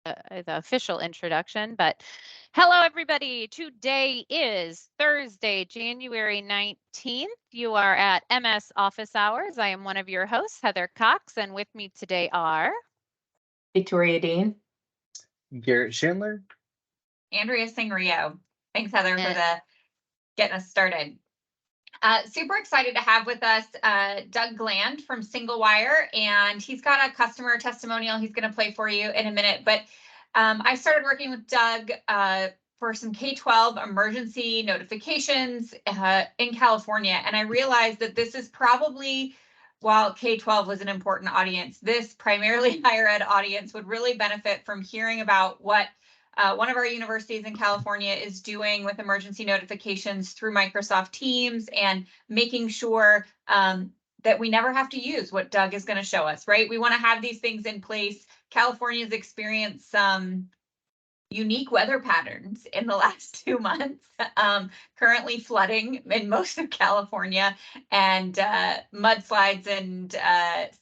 the official introduction, but hello everybody. Today is Thursday, January 19th. You are at MS Office Hours. I am one of your hosts, Heather Cox, and with me today are Victoria Dean, Garrett Schindler, Andrea Singrio. Thanks, Heather, for getting us started. Super excited to have with us Doug Gland from Singlewire, and he's got a customer testimonial he's going to play for you in a minute. But I started working with Doug for some K-12 emergency notifications in California, and I realized that this is probably, while K-12 was an important audience, this primarily higher ed audience would really benefit from hearing about what one of our universities in California is doing with emergency notifications through Microsoft Teams and making sure that we never have to use what Doug is going to show us, right? We want to have these things in place. California's experienced some unique weather patterns in the last 2 months, currently flooding in most of California and mudslides and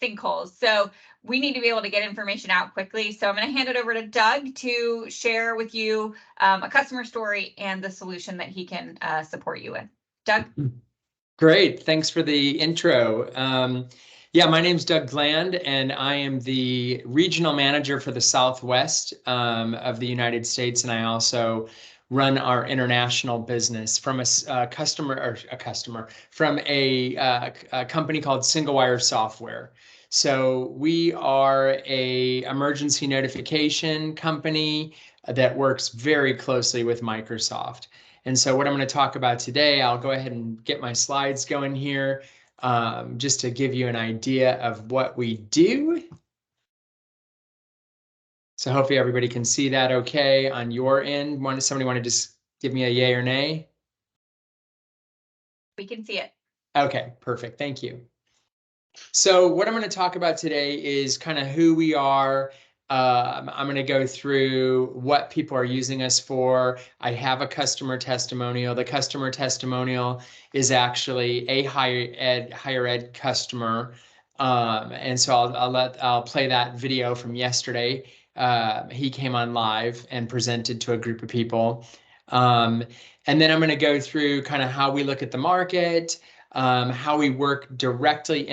sinkholes. So we need to be able to get information out quickly. So I'm going to hand it over to Doug to share with you a customer story and the solution that he can support you with. Doug? Great. Thanks for the intro. Yeah, my name's Doug Gland, and I am the regional manager for the Southwest of the United States, and I also run our international business from a company called Singlewire Software. So we are a emergency notification company that works very closely with Microsoft. And so what I'm going to talk about today, I'll go ahead and get my slides going here. Just to give you an idea of what we do. So hopefully everybody can see that okay on your end. Somebody want to just give me a yay or nay? We can see it. Okay, perfect. Thank you. So what I'm going to talk about today is kind of who we are. I'm going to go through what people are using us for. I have a customer testimonial. The customer testimonial is actually a higher ed customer. And so I'll play that video from yesterday. He came on live and presented to a group of people. And then I'm going to go through kind of how we look at the market, how we work directly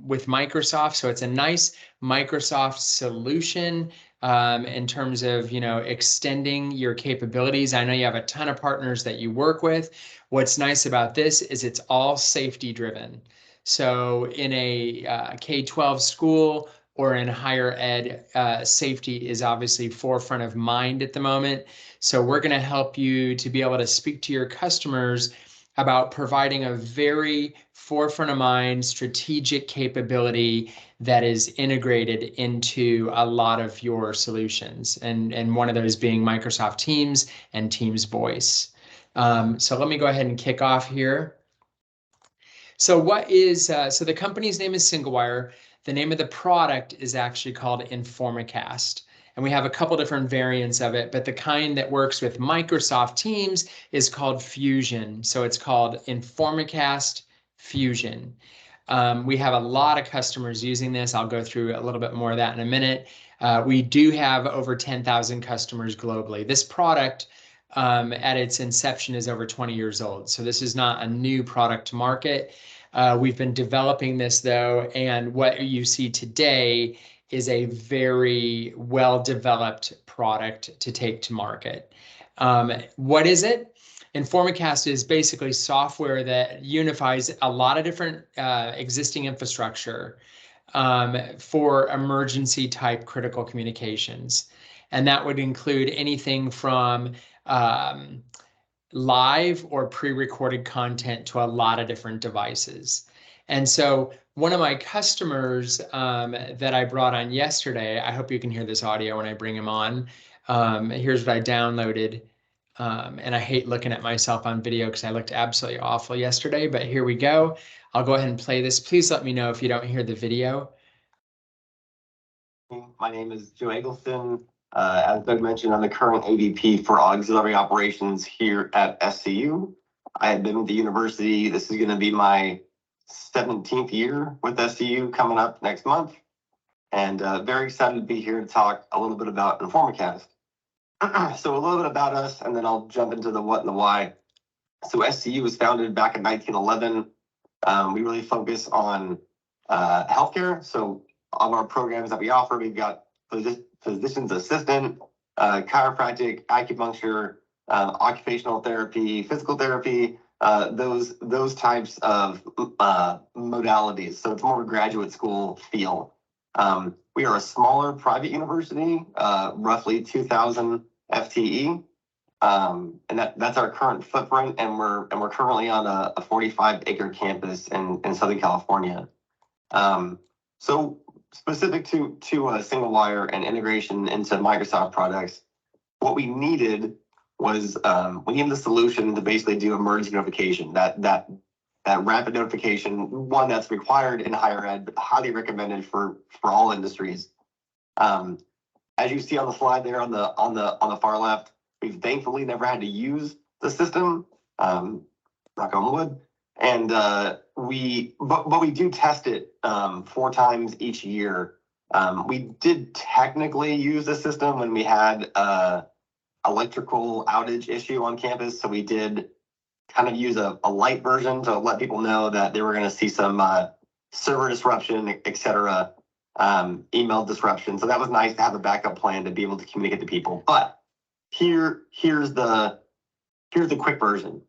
with Microsoft. So it's a nice Microsoft solution in terms of, extending your capabilities. I know you have a ton of partners that you work with. What's nice about this is it's all safety driven. So in a K-12 school or in higher ed, safety is obviously forefront of mind at the moment. So we're going to help you to be able to speak to your customers about providing a very forefront of mind strategic capability that is integrated into a lot of your solutions. And one of those being Microsoft Teams and Teams Voice. So let me go ahead and kick off here. So so the company's name is Singlewire. The name of the product is actually called Informacast. And we have a couple different variants of it, but the kind that works with Microsoft Teams is called Fusion. So it's called Informacast Fusion. We have a lot of customers using this. I'll go through a little bit more of that in a minute. We do have over 10,000 customers globally. This product at its inception is over 20 years old. So this is not a new product to market. We've been developing this though, and what you see today is a very well-developed product to take to market. What is it? Informacast is basically software that unifies a lot of different existing infrastructure for emergency type critical communications. And that would include anything from live or pre-recorded content to a lot of different devices. And so one of my customers that I brought on yesterday, I hope you can hear this audio when I bring him on. Here's what I downloaded. And I hate looking at myself on video because I looked absolutely awful yesterday, but here we go. I'll go ahead and play this. Please let me know if you don't hear the video. My name is Joe Eggleston. As Doug mentioned, I'm the current AVP for Auxiliary Operations here at SCU. I have been with the university. This is going to be my 17th year with SCU coming up next month. and very excited to be here to talk a little bit about Informacast. So a little bit about us, and then I'll jump into the what and the why. So SCU was founded back in 1911. We really focus on healthcare. So all of our programs that we offer, we've got physician's assistant, chiropractic, acupuncture, occupational therapy, physical therapy, those types of modalities. So it's more of a graduate school feel. We are a smaller private university, roughly 2,000 FTE. And that's our current footprint, and we're currently on a 45-acre campus in Southern California. So specific to Singlewire and integration into Microsoft products, what we needed was we needed a solution to basically do emergency notification, that rapid notification, one that's required in higher ed, but highly recommended for all industries. As you see on the slide there on the far left, we've thankfully never had to use the system, knock on wood, and we do test it 4 times each year. We did technically use the system when we had electrical outage issue on campus, so we did kind of use a light version to let people know that they were going to see some server disruption, etc., email disruption. So that was nice to have a backup plan to be able to communicate to people. But here's the quick version.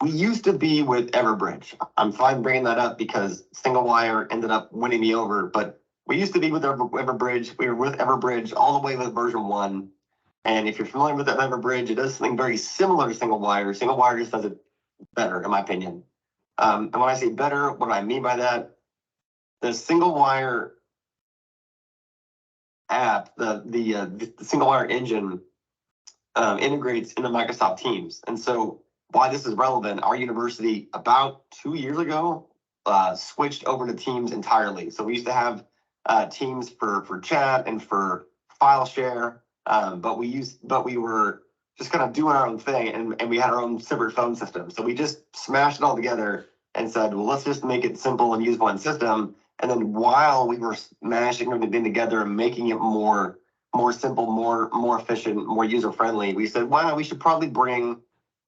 We used to be with Everbridge. I'm fine bringing that up because Singlewire ended up winning me over, but we used to be with Everbridge. We were with Everbridge all the way with version 1. And if you're familiar with Everbridge, it does something very similar to Singlewire. Singlewire just does it better, in my opinion. And when I say better, what I mean by that, the Singlewire app, the Singlewire engine integrates into Microsoft Teams. And so why this is relevant, our university about 2 years ago switched over to Teams entirely. So we used to have Teams for chat and for file share, but we were just kind of doing our own thing, and we had our own separate phone system. So we just smashed it all together and said, well, let's just make it simple and use one system. And then while we were smashing everything together and making it more simple, more efficient, more user-friendly, we said, wow, we should probably bring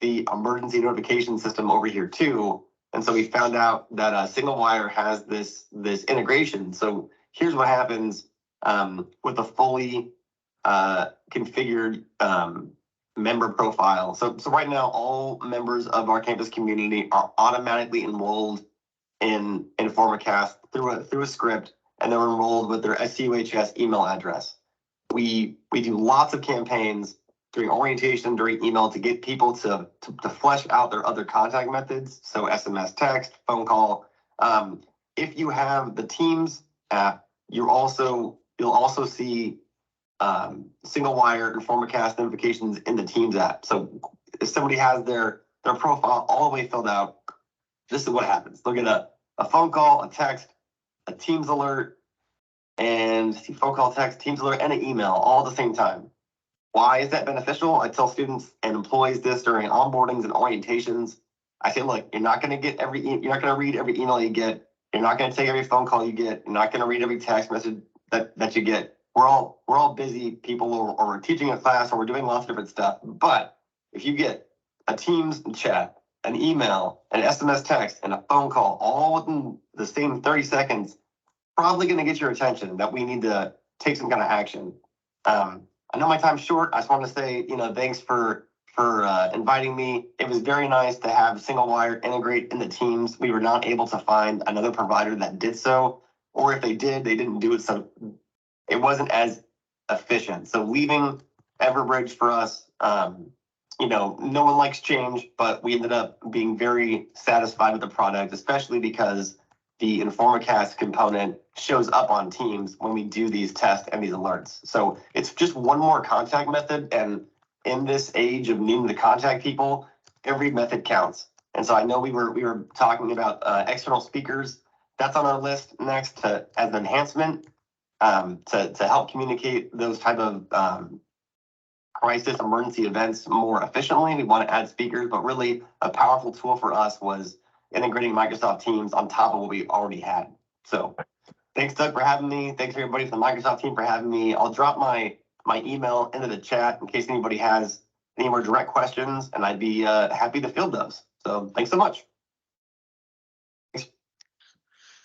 the emergency notification system over here too. And so we found out that Singlewire has this integration. So here's what happens with a fully configured member profile. So right now, all members of our campus community are automatically enrolled in Informacast through a script, and they're enrolled with their SUHS email address. We do lots of campaigns during orientation, during email, to get people to flesh out their other contact methods. So SMS, text, phone call. If you have the Teams app, you'll also see Singlewire and Informacast notifications in the Teams app. So if somebody has their profile all the way filled out, this is what happens. They'll get a phone call, a text, a Teams alert, and phone call, text, Teams alert, and an email all at the same time. Why is that beneficial? I tell students and employees this during onboardings and orientations. I say, look, you're not going to read every email you get. You're not going to take every phone call you get. You're not going to read every text message that you get. We're all busy people, or we're teaching a class, or we're doing lots of different stuff. But if you get a Teams chat, an email, an SMS text, and a phone call all within the same 30 seconds, probably going to get your attention that we need to take some kind of action. I know my time's short. I just want to say, thanks for inviting me. It was very nice to have Singlewire integrate in the Teams. We were not able to find another provider that did so, or if they did, they didn't do it, so it wasn't as efficient. So leaving Everbridge for us, no one likes change, but we ended up being very satisfied with the product, especially because the Informacast component shows up on Teams when we do these tests and these alerts. So it's just one more contact method, and in this age of needing to contact people, every method counts. And so I know we were talking about external speakers. That's on our list next as an enhancement to help communicate those type of crisis emergency events more efficiently. We want to add speakers, but really a powerful tool for us was integrating Microsoft Teams on top of what we already had. So Thanks, Doug, for having me. Thanks, everybody from the Microsoft team for having me. I'll drop my email into the chat in case anybody has any more direct questions, and I'd be happy to field those. So thanks so much.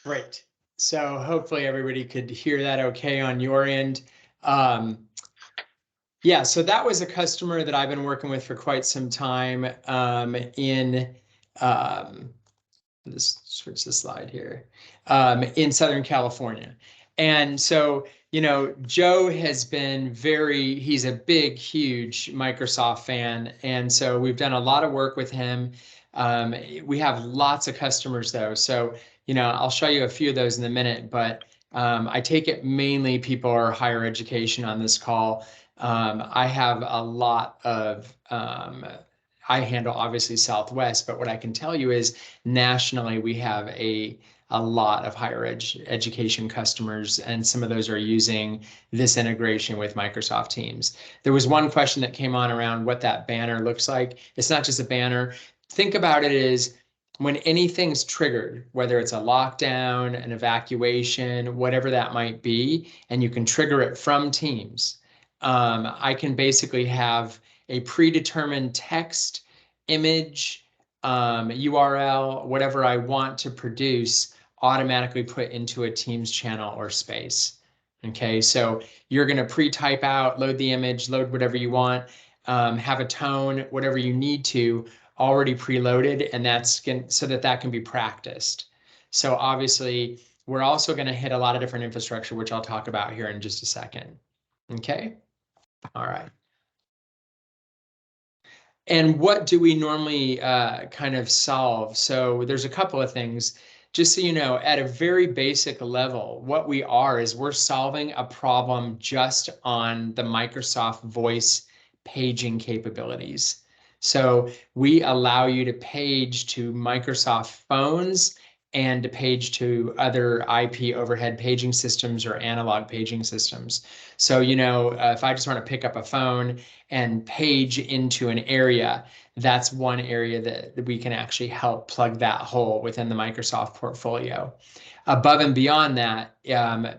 Great. So hopefully everybody could hear that okay on your end. Yeah, so that was a customer that I've been working with for quite some time let's switch the slide here, in Southern California. And so, you know, Joe has been he's a big, huge Microsoft fan. And so we've done a lot of work with him. We have lots of customers though. So, you know, I'll show you a few of those in a minute, but I take it mainly people are higher education on this call. I have a lot of, I handle obviously Southwest, but what I can tell you is nationally we have a lot of higher education customers, and some of those are using this integration with Microsoft Teams. There was one question that came on around what that banner looks like. It's not just a banner. Think about it as when anything's triggered, whether it's a lockdown, an evacuation, whatever that might be, and you can trigger it from Teams. I can basically have a predetermined text, image, URL, whatever I want to produce, automatically put into a Teams channel or space. Okay, so you're going to pre-type out, load the image, load whatever you want, have a tone, whatever you need to, already preloaded, and that's so that can be practiced. So obviously, we're also going to hit a lot of different infrastructure, which I'll talk about here in just a second. Okay, all right. And what do we normally kind of solve? So there's a couple of things. Just so you know, at a very basic level, what we are is we're solving a problem just on the Microsoft Voice paging capabilities. So we allow you to page to Microsoft phones and to page to other IP overhead paging systems or analog paging systems. So, you know, if I just want to pick up a phone and page into an area, that's one area that we can actually help plug that hole within the Microsoft portfolio. Above and beyond that,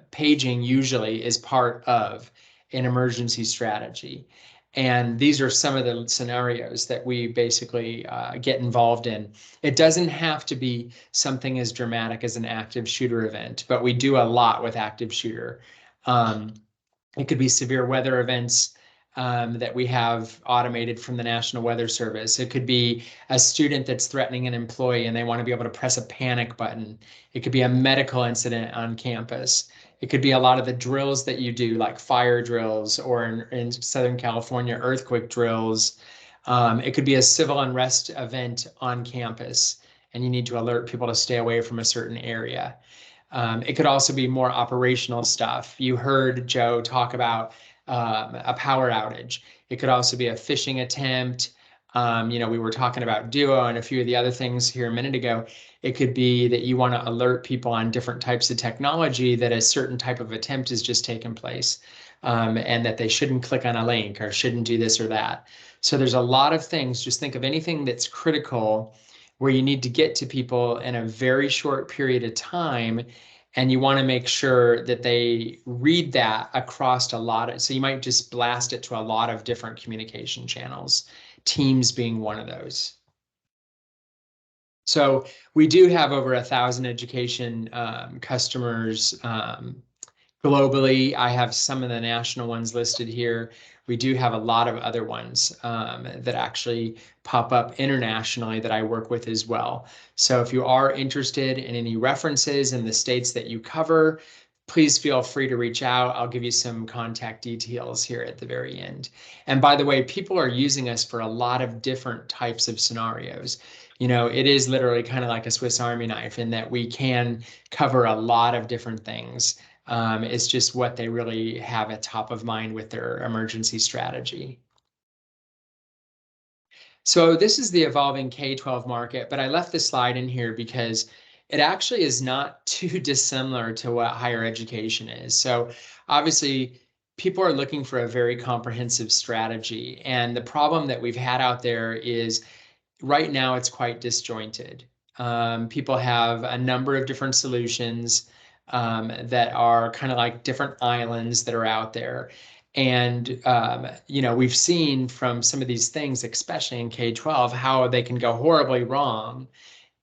paging usually is part of an emergency strategy. And these are some of the scenarios that we basically get involved in. It doesn't have to be something as dramatic as an active shooter event, but we do a lot with active shooter. It could be severe weather events that we have automated from the National Weather Service. It could be a student that's threatening an employee and they want to be able to press a panic button. It could be a medical incident on campus. It could be a lot of the drills that you do, like fire drills, or in Southern California, earthquake drills. It could be a civil unrest event on campus, and you need to alert people to stay away from a certain area. It could also be more operational stuff. You heard Joe talk about a power outage. It could also be a phishing attempt. You know, we were talking about Duo and a few of the other things here a minute ago. It could be that you want to alert people on different types of technology that a certain type of attempt has just taken place, and that they shouldn't click on a link or shouldn't do this or that. So there's a lot of things. Just think of anything that's critical where you need to get to people in a very short period of time, and you want to make sure that they read that across a lot of, so you might just blast it to a lot of different communication channels, Teams being one of those. So we do have over 1,000 education customers globally. I have some of the national ones listed here. We do have a lot of other ones that actually pop up internationally that I work with as well. So if you are interested in any references in the states that you cover, please feel free to reach out. I'll give you some contact details here at the very end. And by the way, people are using us for a lot of different types of scenarios. You know, it is literally kind of like a Swiss Army knife in that we can cover a lot of different things. It's just what they really have at top of mind with their emergency strategy. So this is the evolving K-12 market, but I left this slide in here because it actually is not too dissimilar to what higher education is. So obviously, people are looking for a very comprehensive strategy. And the problem that we've had out there is right now it's quite disjointed. People have a number of different solutions. that are kind of like different islands that are out there. And, we've seen from some of these things, especially in K-12, how they can go horribly wrong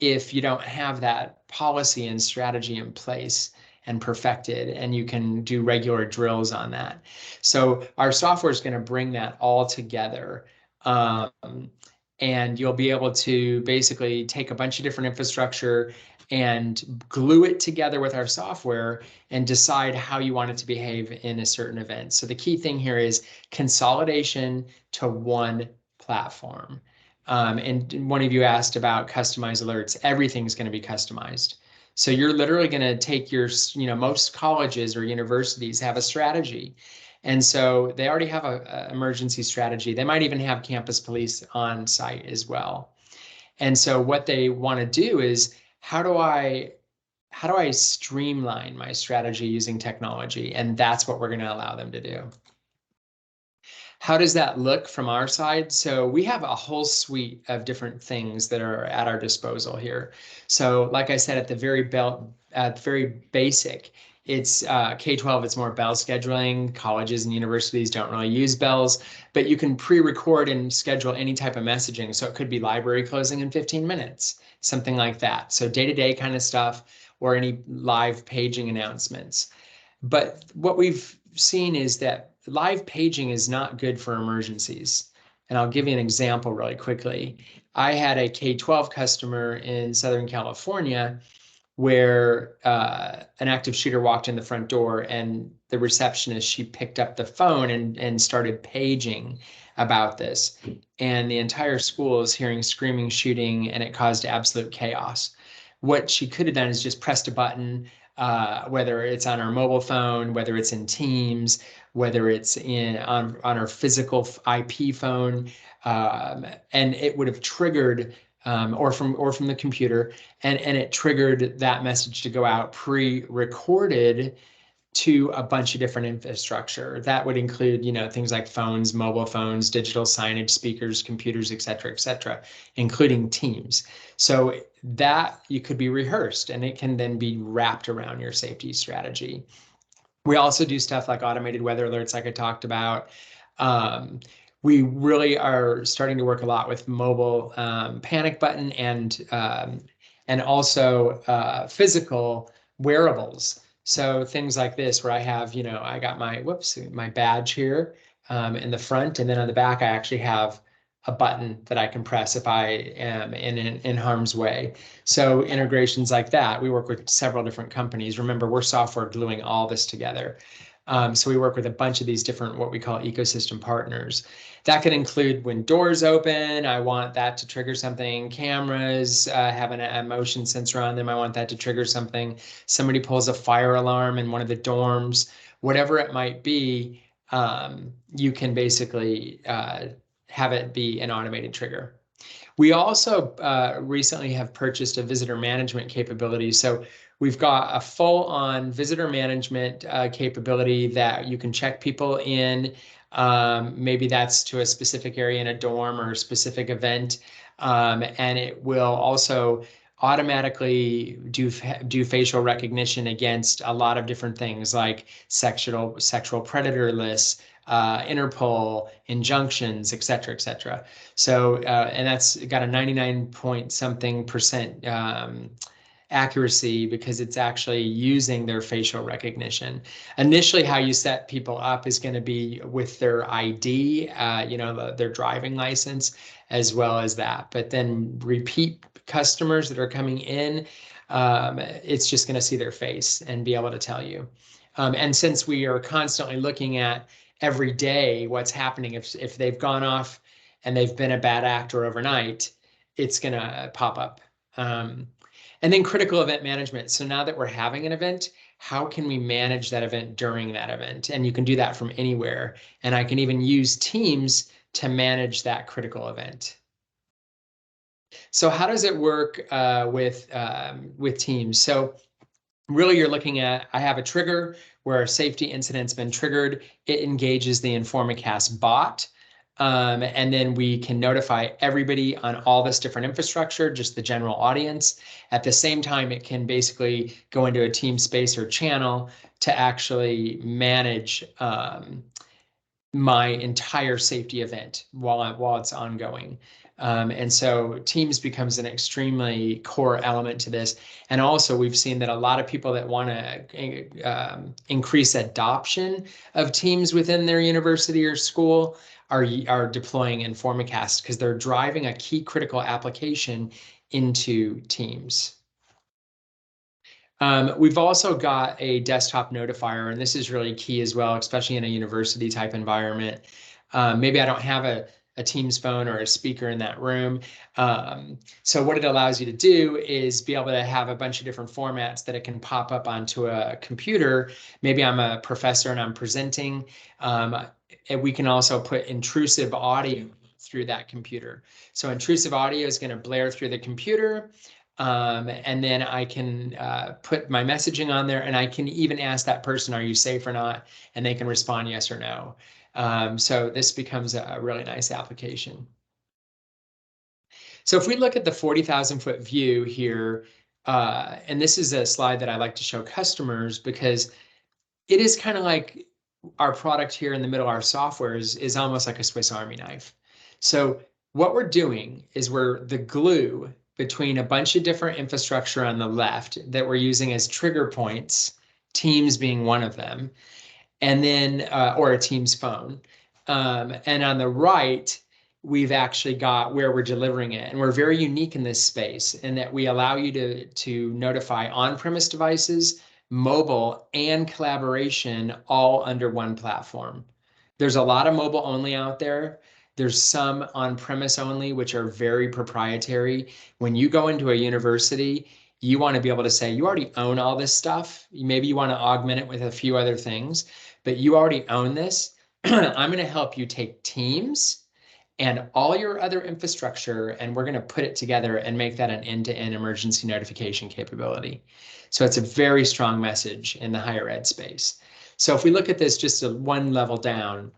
if you don't have that policy and strategy in place and perfected, and you can do regular drills on that. So our software is going to bring that all together. And you'll be able to basically take a bunch of different infrastructure and glue it together with our software and decide how you want it to behave in a certain event. So the key thing here is consolidation to one platform. And one of you asked about customized alerts. Everything's going to be customized. So you're literally going to take your, most colleges or universities have a strategy. And so they already have a emergency strategy. They might even have campus police on site as well. And so what they want to do is, how do I streamline my strategy using technology? And that's what we're going to allow them to do. How does that look from our side? So we have a whole suite of different things that are at our disposal here. So like I said, at the very basic, it's K-12, it's more bell scheduling. Colleges and universities don't really use bells, but you can pre-record and schedule any type of messaging. So it could be library closing in 15 minutes, something like that. So day-to-day kind of stuff, or any live paging announcements. But what we've seen is that live paging is not good for emergencies. And I'll give you an example really quickly. I had a K-12 customer in Southern California where an active shooter walked in the front door, and the receptionist, she picked up the phone and started paging about this. And the entire school is hearing screaming, shooting, and it caused absolute chaos. What she could have done is just pressed a button, whether it's on our mobile phone, whether it's in Teams, whether it's on our physical IP phone, and it would have triggered, or from the computer, and it triggered that message to go out pre-recorded to a bunch of different infrastructure. That would include, things like phones, mobile phones, digital signage, speakers, computers, et cetera, including Teams. So that you could be rehearsed, and it can then be wrapped around your safety strategy. We also do stuff like automated weather alerts, like I talked about. We really are starting to work a lot with mobile panic button and also physical wearables. So things like this, where I have, I got my badge here in the front, and then on the back, I actually have a button that I can press if I am in harm's way. So integrations like that, we work with several different companies. Remember, we're software gluing all this together. So we work with a bunch of these different, what we call ecosystem partners. That could include when doors open, I want that to trigger something. Cameras have a motion sensor on them, I want that to trigger something. Somebody pulls a fire alarm in one of the dorms, whatever it might be, you can basically have it be an automated trigger. We also recently have purchased a visitor management capability. So we've got a full-on visitor management capability that you can check people in. Maybe that's to a specific area in a dorm or a specific event. And it will also automatically do facial recognition against a lot of different things like sexual predator lists, Interpol, injunctions, et cetera. So, and that's got a 99-point-something% accuracy, because it's actually using their facial recognition. Initially, how you set people up is going to be with their ID, their driving license, as well as that. But then repeat customers that are coming in, it's just going to see their face and be able to tell you. And since we are constantly looking at every day what's happening, if they've gone off and they've been a bad actor overnight, it's going to pop up. And then critical event management. So now that we're having an event, how can we manage that event during that event? And you can do that from anywhere. And I can even use Teams to manage that critical event. So how does it work with Teams? So really, you're looking at, I have a trigger where a safety incident's been triggered. It engages the Informacast bot. And then we can notify everybody on all this different infrastructure, just the general audience. At the same time, it can basically go into a team space or channel to actually manage my entire safety event while it's ongoing. And so Teams becomes an extremely core element to this. And also we've seen that a lot of people that want to increase adoption of Teams within their university or school are deploying Informacast because they're driving a key critical application into Teams. We've also got a desktop notifier, and this is really key as well, especially in a university type environment. Maybe I don't have a Teams phone or a speaker in that room. So what it allows you to do is be able to have a bunch of different formats that it can pop up onto a computer. Maybe I'm a professor and I'm presenting. And we can also put intrusive audio through that computer. So intrusive audio is going to blare through the computer. And then I can put my messaging on there, and I can even ask that person, are you safe or not? And they can respond yes or no. So this becomes a really nice application. So if we look at the 40,000-foot view here, and this is a slide that I like to show customers because it is kind of like our product here in the middle, our software is almost like a Swiss Army knife. So what we're doing is we're the glue between a bunch of different infrastructure on the left that we're using as trigger points, Teams being one of them, and then, or a Teams phone. And on the right, we've actually got where we're delivering it. And we're very unique in this space in that we allow you to notify on-premise devices, mobile, and collaboration all under one platform. There's a lot of mobile only out there. There's some on-premise only, which are very proprietary. When you go into a university, you want to be able to say, you already own all this stuff. Maybe you want to augment it with a few other things, but you already own this. I'm going to help you take Teams and all your other infrastructure, and we're going to put it together and make that an end-to-end emergency notification capability. So it's a very strong message in the higher ed space. So if we look at this just one level down,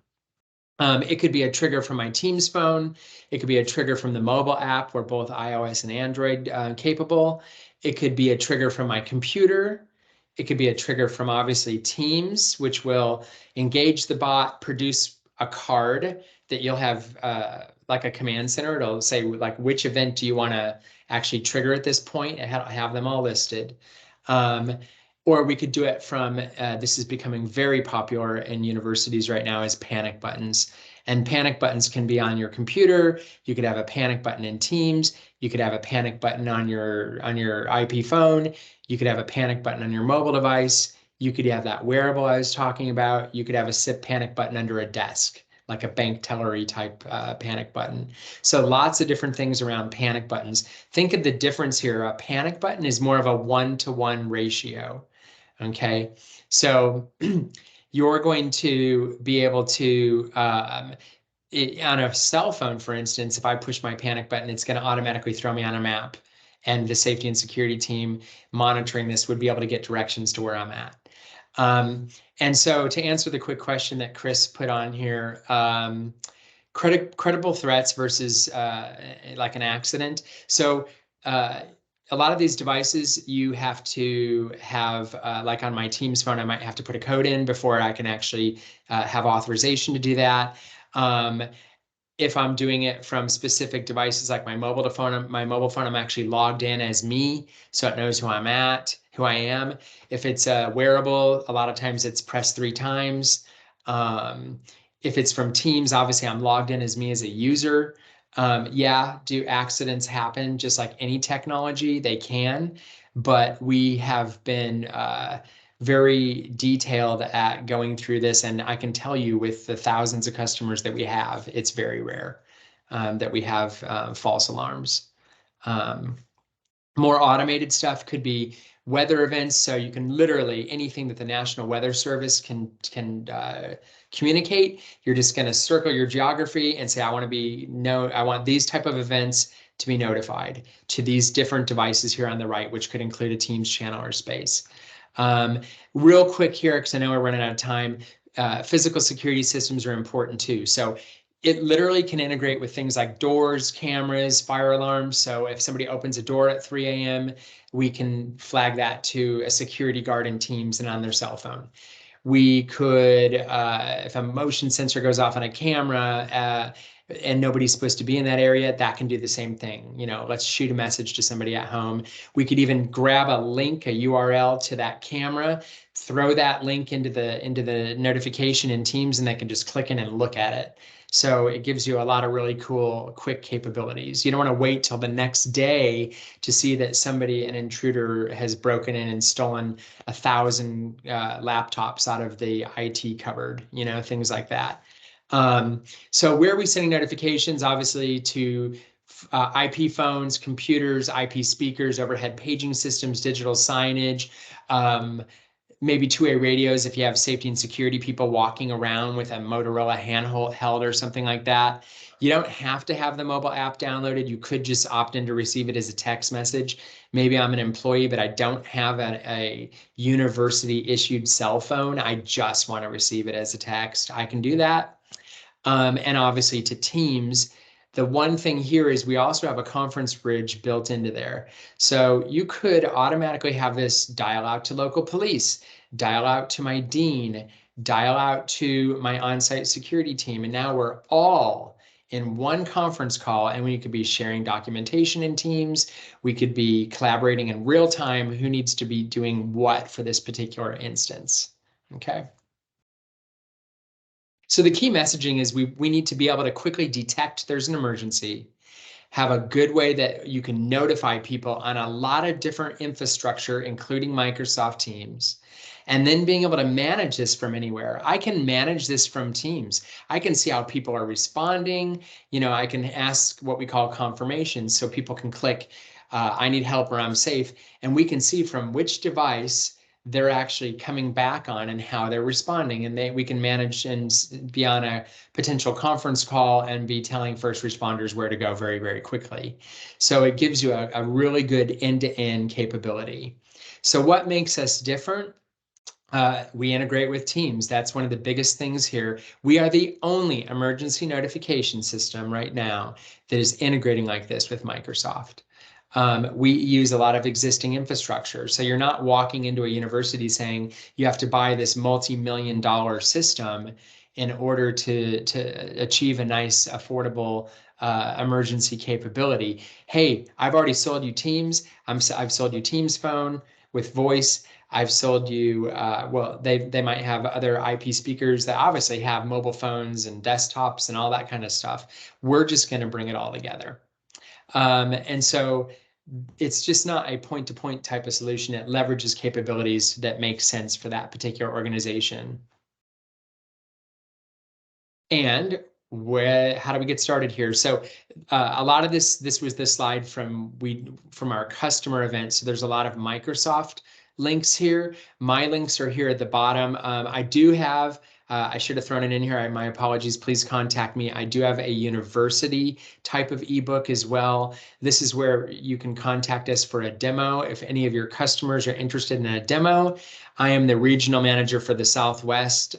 it could be a trigger from my Teams phone. It could be a trigger from the mobile app. We're both iOS and Android capable. It could be a trigger from my computer. It could be a trigger from obviously Teams, which will engage the bot, produce a card that you'll have like a command center. It'll say like, which event do you want to actually trigger at this point? And have them all listed. Or we could do it from, this is becoming very popular in universities right now, is panic buttons. And panic buttons can be on your computer. You could have a panic button in Teams. You could have a panic button on your IP phone. You could have a panic button on your mobile device. You could have that wearable I was talking about. You could have a SIP panic button under a desk, like a bank tellery type panic button. So lots of different things around panic buttons. Think of the difference here. A panic button is more of a 1-to-1 ratio. Okay, so you're going to be able to, on a cell phone, for instance, if I push my panic button, it's going to automatically throw me on a map. And the safety and security team monitoring this would be able to get directions to where I'm at. And so to answer the quick question that Chris put on here, credible threats versus like an accident. So a lot of these devices you have to have, like on my Teams phone, I might have to put a code in before I can actually have authorization to do that. If I'm doing it from specific devices like my mobile phone, I'm actually logged in as me, so it knows who I am. If it's a wearable, a lot of times it's press 3 times. If it's from Teams, obviously I'm logged in as me as a user. Yeah, do accidents happen? Just like any technology, they can, but we have been very detailed at going through this, and I can tell you with the thousands of customers that we have, it's very rare that we have false alarms. More automated stuff could be weather events, so you can literally anything that the National Weather Service can communicate. You're just going to circle your geography and say, I want these type of events to be notified to these different devices here on the right, which could include a Teams channel or space. Real quick here, because I know we're running out of time, physical security systems are important too. So It literally can integrate with things like doors, cameras, fire alarms. So if somebody opens a door at 3 a.m., we can flag that to a security guard in Teams and on their cell phone. We could, if a motion sensor goes off on a camera and nobody's supposed to be in that area, that can do the same thing. You know, let's shoot a message to somebody at home. We could even grab a link, a URL to that camera, throw that link into the notification in Teams, and they can just click in and look at it. So it gives you a lot of really cool, quick capabilities. You don't want to wait till the next day to see that an intruder has broken in and stolen 1,000 laptops out of the IT cupboard, you know, things like that. So where are we sending notifications? Obviously to IP phones, computers, IP speakers, overhead paging systems, digital signage, maybe two-way radios if you have safety and security people walking around with a Motorola handheld or something like that. You don't have to have the mobile app downloaded. You could just opt in to receive it as a text message. Maybe I'm an employee, but I don't have a university-issued cell phone. I just want to receive it as a text. I can do that. And obviously to Teams, the one thing here is we also have a conference bridge built into there. So you could automatically have this dial out to local police, dial out to my dean, dial out to my on-site security team. And now we're all in one conference call, and we could be sharing documentation in Teams. We could be collaborating in real time who needs to be doing what for this particular instance. Okay. So the key messaging is we need to be able to quickly detect there's an emergency, have a good way that you can notify people on a lot of different infrastructure, including Microsoft Teams, and then being able to manage this from anywhere. I can manage this from Teams. I can see how people are responding. You know, I can ask what we call confirmations, so people can click, I need help or I'm safe, and we can see from which device they're actually coming back on and how they're responding. And we can manage and be on a potential conference call and be telling first responders where to go very, very quickly. So it gives you a really good end-to-end capability. So what makes us different? We integrate with Teams. That's one of the biggest things here. We are the only emergency notification system right now that is integrating like this with Microsoft. We use a lot of existing infrastructure. So you're not walking into a university saying you have to buy this multi-million-dollar system in order to achieve a nice, affordable emergency capability. Hey, I've already sold you Teams. I've sold you Teams Phone with voice. I've sold you, well, they might have other IP speakers that obviously have mobile phones and desktops and all that kind of stuff. We're just going to bring it all together. And so it's just not a point-to-point type of solution. It leverages capabilities that make sense for that particular organization. And how do we get started here? So a lot of this was the slide from our customer event. So there's a lot of Microsoft links here. My links are here at the bottom. I do have, I should have thrown it in here. My apologies. Please contact me. I do have a university type of ebook as well. This is where you can contact us for a demo. If any of your customers are interested in a demo, I am the regional manager for the Southwest.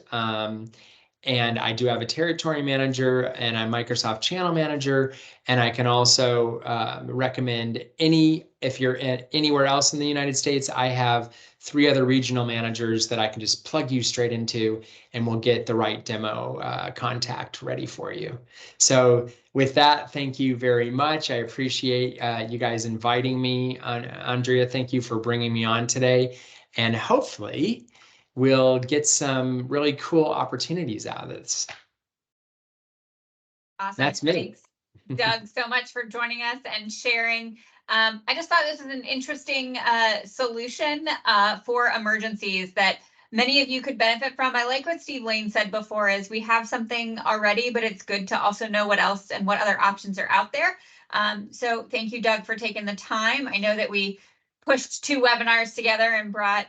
And I do have a territory manager and a Microsoft channel manager. And I can also recommend if you're anywhere else in the United States, I have 3 other regional managers that I can just plug you straight into, and we'll get the right demo contact ready for you. So with that, thank you very much. I appreciate you guys inviting me. Andrea, thank you for bringing me on today. And hopefully, we'll get some really cool opportunities out of this. Awesome. That's me. Thanks, Doug, so much for joining us and sharing. I just thought this is an interesting solution for emergencies that many of you could benefit from. I like what Steve Lane said before, is we have something already, but it's good to also know what else and what other options are out there. So thank you, Doug, for taking the time. I know that we pushed 2 webinars together and brought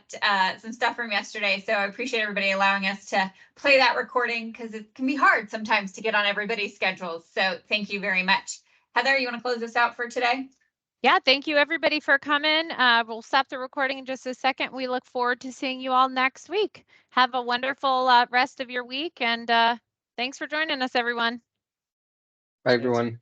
some stuff from yesterday. So I appreciate everybody allowing us to play that recording, because it can be hard sometimes to get on everybody's schedules. So thank you very much. Heather, you want to close this out for today? Yeah, thank you everybody for coming. We'll stop the recording in just a second. We look forward to seeing you all next week. Have a wonderful rest of your week, and thanks for joining us, everyone. Bye, everyone.